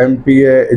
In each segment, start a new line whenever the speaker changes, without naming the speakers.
MPA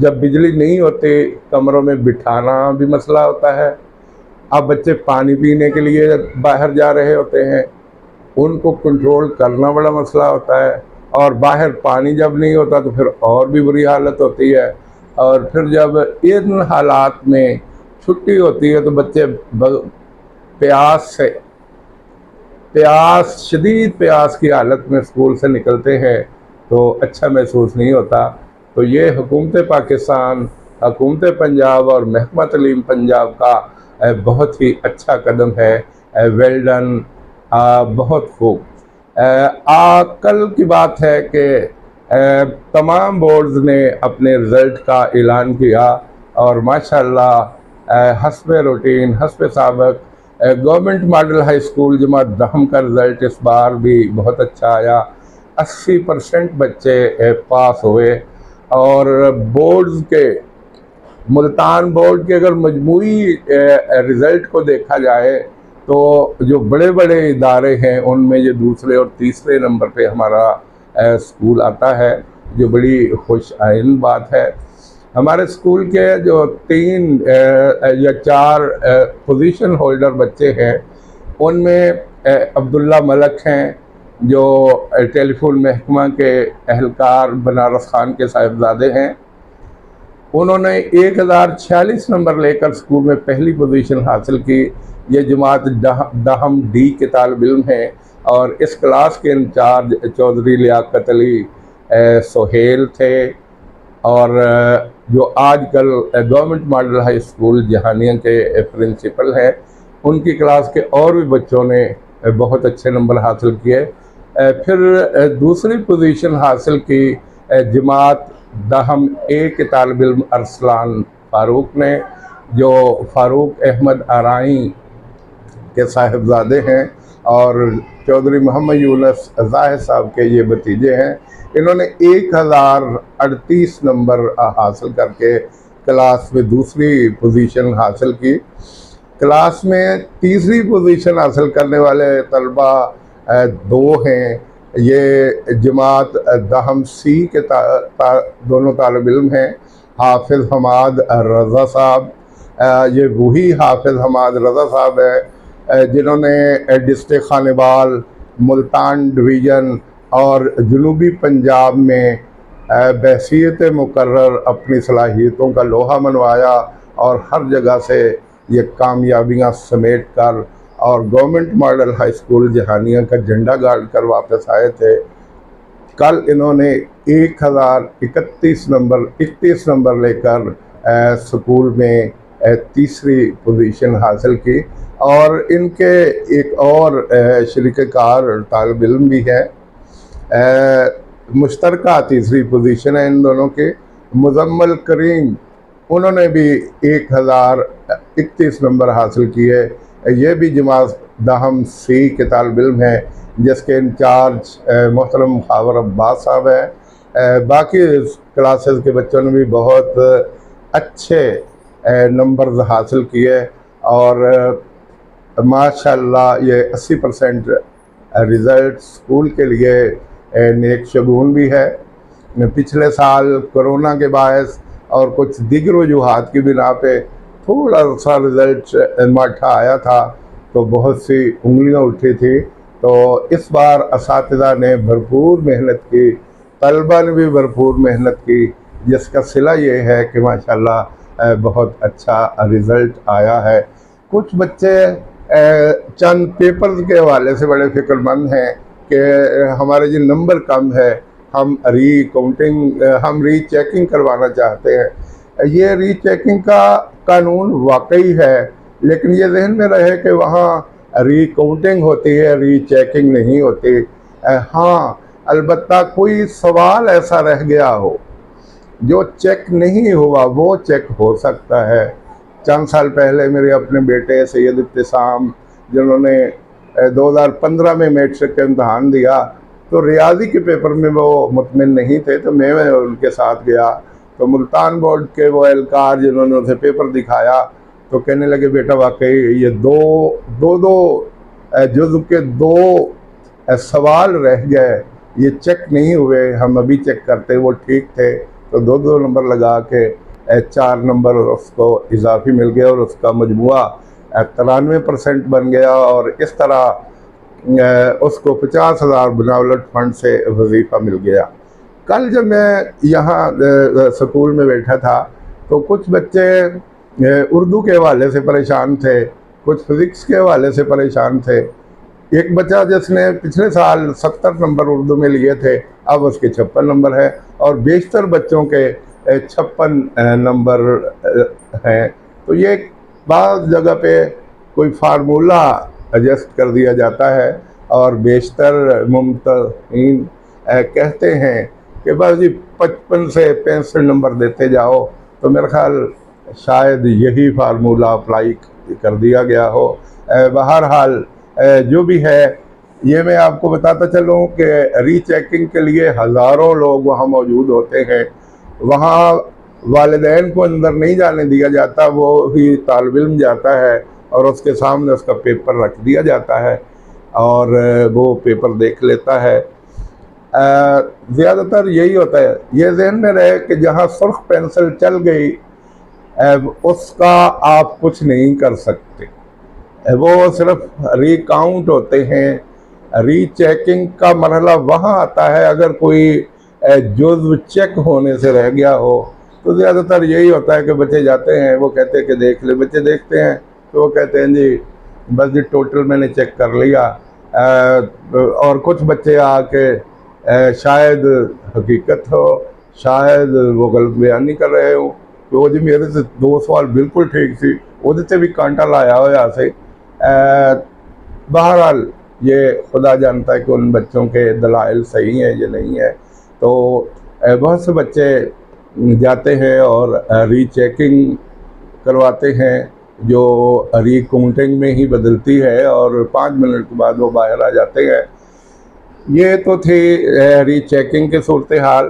جب بجلی نہیں ہوتی کمروں میں بٹھانا بھی مسئلہ ہوتا ہے. اب بچے پانی پینے کے لیے باہر جا رہے ہوتے ہیں، ان کو کنٹرول کرنا بڑا مسئلہ ہوتا ہے، اور باہر پانی جب نہیں ہوتا تو پھر اور بھی بری حالت ہوتی ہے. اور پھر جب ان حالات میں چھٹی ہوتی ہے تو بچے شدید پیاس کی حالت میں اسکول سے نکلتے ہیں تو اچھا محسوس نہیں ہوتا. تو یہ حکومت پاکستان، حکومت پنجاب اور محکمہ تعلیم پنجاب کا بہت ہی اچھا قدم ہے. ویل ڈن، بہت خوب. کل کی بات ہے کہ تمام بورڈز نے اپنے رزلٹ کا اعلان کیا، اور ماشاءاللہ حسب روٹین، حسب سابق گورنمنٹ ماڈل ہائی اسکول جماعت دہم کا رزلٹ اس بار بھی بہت اچھا آیا. 80% بچے پاس ہوئے. اور بورڈز کے، ملتان بورڈ کے اگر مجموعی رزلٹ کو دیکھا جائے تو جو بڑے بڑے ادارے ہیں ان میں یہ دوسرے اور تیسرے نمبر پہ ہمارا اسکول آتا ہے، جو بڑی خوش آئند بات ہے. ہمارے اسکول کے جو 3 یا 4 پوزیشن ہولڈر بچے ہیں، ان میں عبداللہ ملک ہیں جو ٹیلی فون محکمہ کے اہلکار بنارس خان کے صاحبزادے ہیں. انہوں نے 1046 نمبر لے کر اسکول میں پہلی پوزیشن حاصل کی. یہ جماعت دہم ڈی کے طالب علم ہیں، اور اس کلاس کے انچارج چودھری لیاقت علی سہیل تھے، اور جو آج کل government model high school Jahania کے پرنسپل ہیں. ان کی کلاس کے اور بھی بچوں نے بہت اچھے نمبر حاصل کیے. پھر دوسری پوزیشن حاصل کی جماعت دہم اے کے طالب علم ارسلان فاروق نے، جو فاروق احمد آرائیں کے صاحبزادے ہیں اور چودھری محمد یونس ظاہر صاحب کے یہ بھتیجے ہیں. انہوں نے 1038 نمبر حاصل کر کے کلاس میں دوسری پوزیشن حاصل کی. کلاس میں تیسری پوزیشن حاصل کرنے والے طلبہ 2 ہیں. یہ جماعت دہم سی کے دونوں طالب علم ہیں، حافظ حماد رضا صاحب. یہ وہی حافظ حماد رضا صاحب ہیں جنہوں نے ڈسٹرکٹ خانیبال، ملتان ڈویژن اور جنوبی پنجاب میں بحیثیت مقرر اپنی صلاحیتوں کا لوہا منوایا، اور ہر جگہ سے یہ کامیابیاں سمیٹ کر اور government model high school Jahania کا جھنڈا گاڑ کر واپس آئے تھے. کل انہوں نے 1031 نمبر لے کر اسکول میں تیسری پوزیشن حاصل کی. اور ان کے ایک اور شریک کار طالب علم بھی ہے، مشترکہ تیسری پوزیشن ہے ان دونوں کے، مزمل کریم. انہوں نے بھی 1031 نمبر حاصل کیے. یہ بھی جماعت دہم سی کے طالب علم ہیں، جس کے انچارج محترم خاور عباس صاحب ہیں. باقی کلاسز کے بچوں نے بھی بہت اچھے نمبرز حاصل کیے، اور ماشاءاللہ یہ 80% رزلٹ اسکول کے لیے نیک شگون بھی ہے. پچھلے سال کرونا کے باعث اور کچھ دیگر وجوہات کی بنا پہ تھوڑا سا رزلٹ ماٹھا آیا تھا، تو بہت سی انگلیاں اٹھی تھی. تو اس بار اساتذہ نے بھرپور محنت کی، طلبہ نے بھی بھرپور محنت کی، جس کا صلہ یہ ہے کہ ماشاءاللہ بہت اچھا رزلٹ آیا ہے. کچھ بچے چند پیپرز کے حوالے سے بڑے فکر مند ہیں کہ ہمارے جو نمبر کم ہے، ہم ری چیکنگ کروانا چاہتے ہیں. یہ ری چیکنگ کا قانون واقعی ہے، لیکن یہ ذہن میں رہے کہ وہاں ری کاؤنٹنگ ہوتی ہے، ری چیکنگ نہیں ہوتی. ہاں البتہ کوئی سوال ایسا رہ گیا ہو جو چیک نہیں ہوا، وہ چیک ہو سکتا ہے. چند سال پہلے میرے اپنے بیٹے سید ابتسام، جنہوں نے 2015 میں میٹرک کا امتحان دیا، تو ریاضی کے پیپر میں وہ مطمئن نہیں تھے، تو میں ان کے ساتھ گیا. تو ملتان بورڈ کے وہ اہلکار جنہوں نے اسے پیپر دکھایا تو کہنے لگے بیٹا واقعی یہ دو جزو کے 2 سوال رہ گئے، یہ چیک نہیں ہوئے، ہم ابھی چیک کرتے، وہ ٹھیک تھے. تو 2 نمبر لگا کے 4 نمبر اس کو اضافی مل گیا اور اس کا مجموعہ 93% بن گیا، اور اس طرح اس کو 50,000 بناولٹ فنڈ سے وظیفہ مل گیا۔ کل جب میں یہاں سکول میں بیٹھا تھا تو کچھ بچے اردو کے حوالے سے پریشان تھے، کچھ فزکس کے حوالے سے پریشان تھے۔ ایک بچہ جس نے پچھلے سال 70 نمبر اردو میں لیے تھے، اب اس کے 56 نمبر ہیں، اور بیشتر بچوں کے 56 نمبر ہیں۔ تو یہ بعض جگہ پہ کوئی فارمولہ ایڈجسٹ کر دیا جاتا ہے، اور بیشتر ممتحن کہتے ہیں کہ بس جی 55 سے 65 نمبر دیتے جاؤ، تو میرا خیال شاید یہی فارمولہ اپلائی کر دیا گیا ہو۔ بہرحال جو بھی ہے، یہ میں آپ کو بتاتا چلوں کہ ری چیکنگ کے لیے ہزاروں لوگ وہاں موجود ہوتے ہیں۔ وہاں والدین کو اندر نہیں جانے دیا جاتا، وہ ہی طالب علم جاتا ہے اور اس کے سامنے اس کا پیپر رکھ دیا جاتا ہے اور وہ پیپر دیکھ لیتا ہے۔ زیادہ تر یہی ہوتا ہے، یہ ذہن میں رہے کہ جہاں سرخ پینسل چل گئی اس کا آپ کچھ نہیں کر سکتے، وہ صرف ری کاؤنٹ ہوتے ہیں۔ ری چیکنگ کا مرحلہ وہاں آتا ہے اگر کوئی جزو چیک ہونے سے رہ گیا ہو، تو زیادہ تر یہی ہوتا ہے کہ بچے جاتے ہیں، وہ کہتے ہیں کہ دیکھ لے، بچے دیکھتے ہیں تو وہ کہتے ہیں جی بس جی ٹوٹل میں نے چیک کر لیا، اور کچھ بچے آ کے شاید حقیقت ہو، شاید وہ غلط بیانی کر رہے ہوں، تو وہ جی میرے سے 2 سوال بالکل ٹھیک سی، وہ سے بھی کانٹا لایا ہو یہاں سے۔ بہرحال یہ خدا جانتا ہے کہ ان بچوں کے دلائل صحیح ہیں یا نہیں ہے۔ تو بہت سے بچے جاتے ہیں اور ری چیکنگ کرواتے ہیں، جو ری کاؤنٹنگ میں ہی بدلتی ہے، اور 5 منٹ کے بعد وہ باہر آ جاتے ہیں۔ یہ تو تھی ری چیکنگ کی صورتحال۔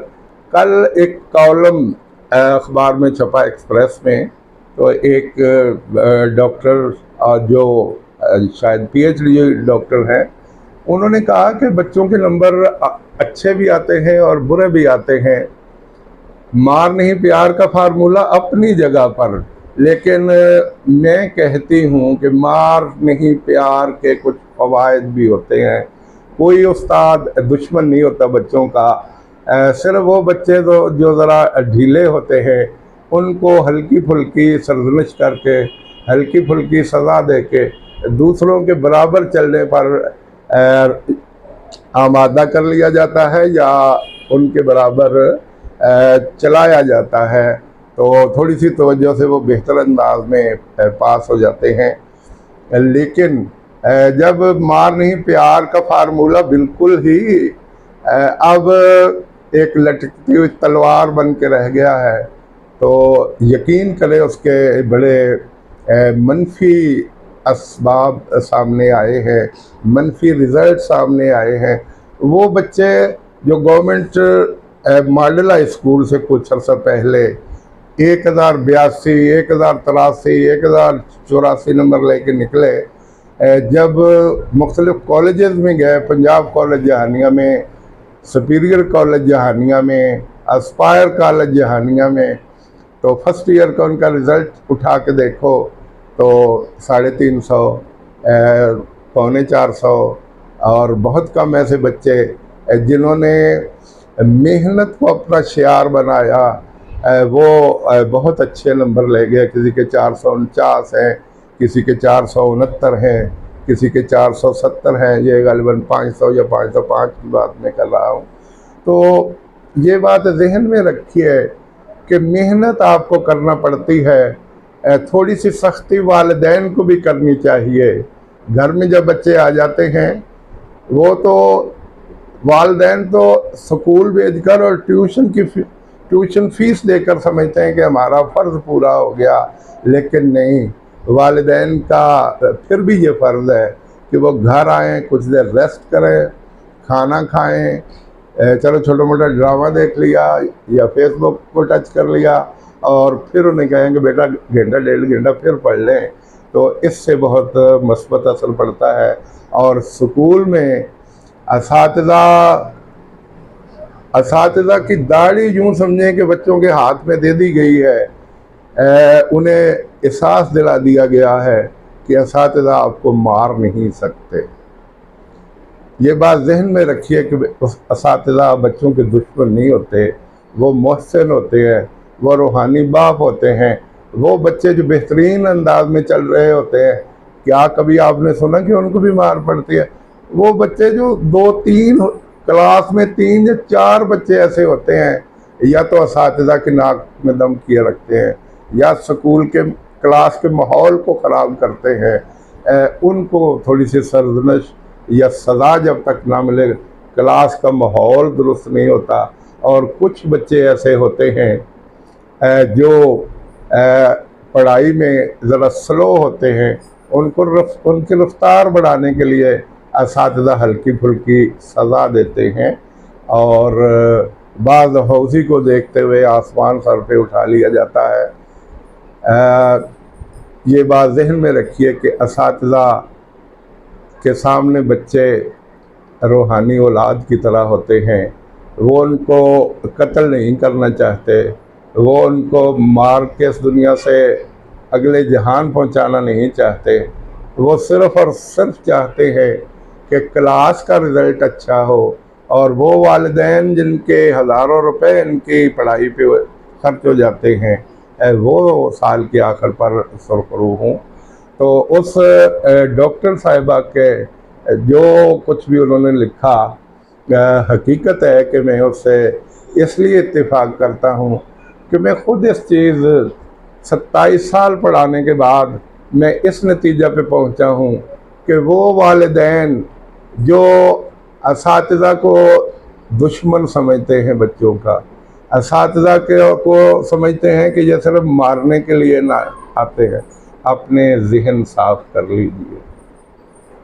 کل ایک کالم اخبار میں چھپا ایکسپریس میں، تو ایک ڈاکٹر جو شاید پی ایچ ڈی ڈاکٹر ہیں، انہوں نے کہا کہ بچوں کے نمبر اچھے بھی آتے ہیں اور برے بھی آتے ہیں۔ مار نہیں پیار کا فارمولہ اپنی جگہ پر، لیکن میں کہتی ہوں کہ مار نہیں پیار کے کچھ فوائد بھی ہوتے ہیں۔ کوئی استاد دشمن نہیں ہوتا بچوں کا، صرف وہ بچے جو ذرا ڈھیلے ہوتے ہیں ان کو ہلکی پھلکی سرزنش کر کے، ہلکی پھلکی سزا دے کے دوسروں کے برابر چلنے پر آمادہ کر لیا جاتا ہے یا ان کے برابر چلایا جاتا ہے، تو تھوڑی سی توجہ سے وہ بہتر انداز میں پاس ہو جاتے ہیں۔ لیکن جب مار نہیں پیار کا فارمولہ بالکل ہی اب ایک لٹکتی ہوئی تلوار بن کے رہ گیا ہے، تو یقین کرے اس کے بڑے منفی اسباب سامنے آئے ہیں، منفی رزلٹ سامنے آئے ہیں۔ وہ بچے جو گورنمنٹ ماڈل ہائی اسکول سے کچھ عرصہ پہلے 1082، 1083، 1084 نمبر لے کے نکلے، جب مختلف کالجز میں گئے، پنجاب کالج جہانیہ میں، سپیریئر کالج جہانیہ میں، اسپائر کالج جہانیہ میں، تو فرسٹ ایئر کا ان کا رزلٹ اٹھا کے دیکھو تو 350، 450، اور بہت کم ایسے بچے جنہوں نے محنت کو اپنا شعار بنایا، وہ بہت اچھے نمبر لے گئے۔ کسی کے 449 ہیں، کسی کے 469 ہیں، کسی کے 470 ہیں، یہ غالباً 500 یا 505 کی بات میں کر رہا ہوں۔ تو یہ بات ذہن میں رکھیے کہ محنت آپ کو کرنا پڑتی ہے، تھوڑی سی سختی والدین کو بھی کرنی چاہیے۔ گھر میں جب بچے آ جاتے ہیں، وہ تو والدین تو سکول بھیج کر اور ٹیوشن فیس دے کر سمجھتے ہیں کہ ہمارا فرض پورا ہو گیا، لیکن نہیں، والدین کا پھر بھی یہ فرض ہے کہ وہ گھر آئیں، کچھ دیر ریسٹ کریں، کھانا کھائیں، چلو چھوٹا موٹا ڈرامہ دیکھ لیا یا فیس بک کو ٹچ کر لیا، اور پھر انہیں کہیں کہ بیٹا گھنٹہ 1.5 گھنٹہ پھر پڑھ لیں، تو اس سے بہت مثبت اثر پڑتا ہے۔ اور سکول میں اساتذہ اساتذہ کی داڑھی یوں سمجھیں کہ بچوں کے ہاتھ میں دے دی گئی ہے، انہیں احساس دلا دیا گیا ہے کہ اساتذہ آپ کو مار نہیں سکتے۔ یہ بات ذہن میں رکھیے کہ اساتذہ بچوں کے دشمن نہیں ہوتے، وہ محسن ہوتے ہیں، وہ روحانی باپ ہوتے ہیں، وہ بچے جو بہترین انداز میں چل رہے ہوتے ہیں۔ کیا کبھی آپ نے سنا کہ ان کو بھی مار پڑتی ہے؟ وہ بچے جو 2-3 کلاس میں 3 یا 4 بچے ایسے ہوتے ہیں، یا تو اساتذہ کے ناک میں دم کیے رکھتے ہیں، یا سکول کے کلاس کے ماحول کو خراب کرتے ہیں، ان کو تھوڑی سی سرزنش یا سزا جب تک نہ ملے، کلاس کا ماحول درست نہیں ہوتا۔ اور کچھ بچے ایسے ہوتے ہیں جو پڑھائی میں ذرا سلو ہوتے ہیں، ان کی رفتار بڑھانے کے لیے اساتذہ ہلکی پھلکی سزا دیتے ہیں، اور بعض حوثی کو دیکھتے ہوئے آسمان سر پہ اٹھا لیا جاتا ہے۔ یہ بات ذہن میں رکھیے کہ اساتذہ کے سامنے بچے روحانی اولاد کی طرح ہوتے ہیں، وہ ان کو قتل نہیں کرنا چاہتے، وہ ان کو مار کے اس دنیا سے اگلے جہان پہنچانا نہیں چاہتے، وہ صرف اور صرف چاہتے ہیں کہ کلاس کا رزلٹ اچھا ہو، اور وہ والدین جن کے ہزاروں روپے ان کی پڑھائی پہ خرچ ہو جاتے ہیں، وہ سال کے آخر پر سرخرو ہوں۔ تو اس ڈاکٹر صاحبہ کے جو کچھ بھی انہوں نے لکھا، حقیقت ہے کہ میں اس سے اس لیے اتفاق کرتا ہوں کہ میں خود اس چیز 27 سال پڑھانے کے بعد میں اس نتیجہ پہ پہنچا ہوں کہ وہ والدین جو اساتذہ کو دشمن سمجھتے ہیں بچوں کا، اساتذہ کو سمجھتے ہیں کہ یہ صرف مارنے کے لیے نہ آتے ہیں، اپنے ذہن صاف کر لیجیے۔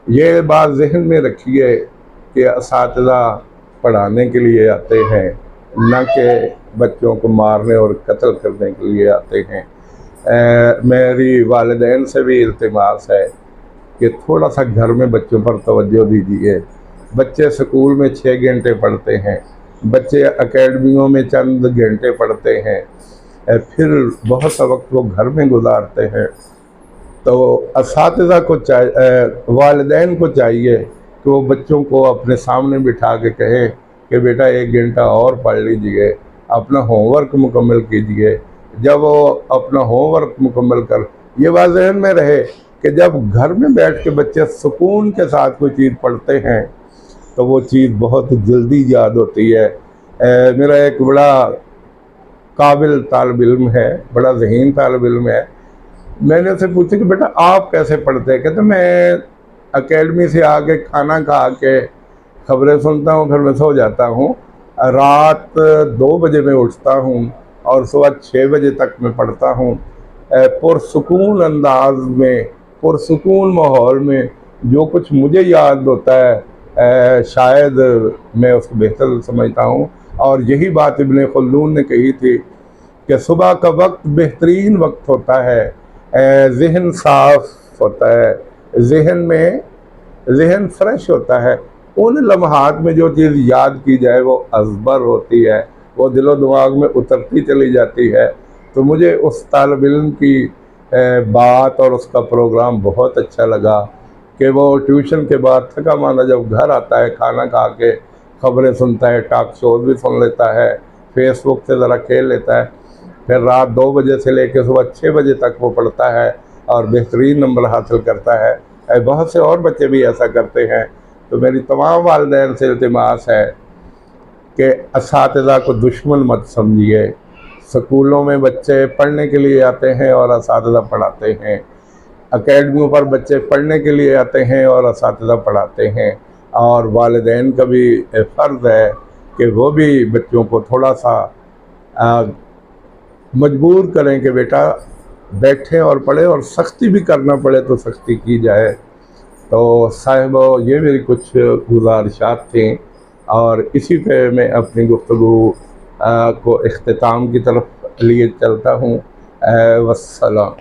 یہ بات ذہن میں رکھیے کہ اساتذہ پڑھانے کے لیے آتے ہیں، نہ کہ بچوں کو مارنے اور قتل کرنے کے لیے آتے ہیں۔ میری والدین سے بھی التماس ہے کہ تھوڑا سا گھر میں بچوں پر توجہ دیجیے۔ بچے سکول میں 6 گھنٹے پڑھتے ہیں، بچے اکیڈمیوں میں چند گھنٹے پڑھتے ہیں، پھر بہت سا وقت وہ گھر میں گزارتے ہیں۔ تو اساتذہ کو والدین کو چاہیے کہ وہ بچوں کو اپنے سامنے بٹھا کے کہیں کہ بیٹا 1 گھنٹہ اور پڑھ لیجئے، اپنا ہوم ورک مکمل کیجئے۔ جب وہ اپنا ہوم ورک مکمل کر، یہ بات ذہن میں رہے کہ جب گھر میں بیٹھ کے بچے سکون کے ساتھ کوئی چیز پڑھتے ہیں تو وہ چیز بہت جلدی یاد ہوتی ہے۔ میرا ایک بڑا قابل طالب علم ہے، بڑا ذہین طالب علم ہے، میں نے اسے پوچھا کہ بیٹا آپ کیسے پڑھتے ہیں؟ کہتے میں اکیڈمی سے آ کے کھانا کھا کے خبریں سنتا ہوں، پھر میں سو جاتا ہوں، رات 2 بجے میں اٹھتا ہوں اور صبح 6 بجے تک میں پڑھتا ہوں، پرسکون انداز میں، پرسکون ماحول میں۔ جو کچھ مجھے یاد ہوتا ہے شاید میں اس کو بہتر سمجھتا ہوں، اور یہی بات ابن خلدون نے کہی تھی کہ صبح کا وقت بہترین وقت ہوتا ہے، ذہن صاف ہوتا ہے، ذہن فریش ہوتا ہے، ان لمحات میں جو چیز یاد کی جائے وہ ازبر ہوتی ہے، وہ دل و دماغ میں اترتی چلی جاتی ہے۔ تو مجھے اس طالب علم کی بات اور اس کا پروگرام بہت اچھا لگا کہ وہ ٹیوشن کے بعد تھکا ماندہ جب گھر آتا ہے، کھانا کھا کے خبریں سنتا ہے، ٹاک شوز بھی سن لیتا ہے، فیس بک سے ذرا کھیل لیتا ہے، پھر رات 2 بجے سے لے کے صبح 6 بجے تک وہ پڑھتا ہے اور بہترین نمبر حاصل کرتا ہے۔ بہت سے اور بچے بھی ایسا کرتے ہیں۔ تو میری تمام والدین سے التماس ہے کہ اساتذہ کو دشمن مت سمجھیے۔ سکولوں میں بچے پڑھنے کے لیے آتے ہیں اور اساتذہ پڑھاتے ہیں، اکیڈمیوں پر بچے پڑھنے کے لیے آتے ہیں اور اساتذہ پڑھاتے ہیں، اور والدین کا بھی فرض ہے کہ وہ بھی بچوں کو تھوڑا سا مجبور کریں کہ بیٹا بیٹھیں اور پڑھیں، اور سختی بھی کرنا پڑے تو سختی کی جائے۔ تو صاحبو یہ میری کچھ گزارشات تھیں، اور اسی پہ میں اپنی گفتگو کو اختتام کی طرف لیے چلتا ہوں۔ والسلام۔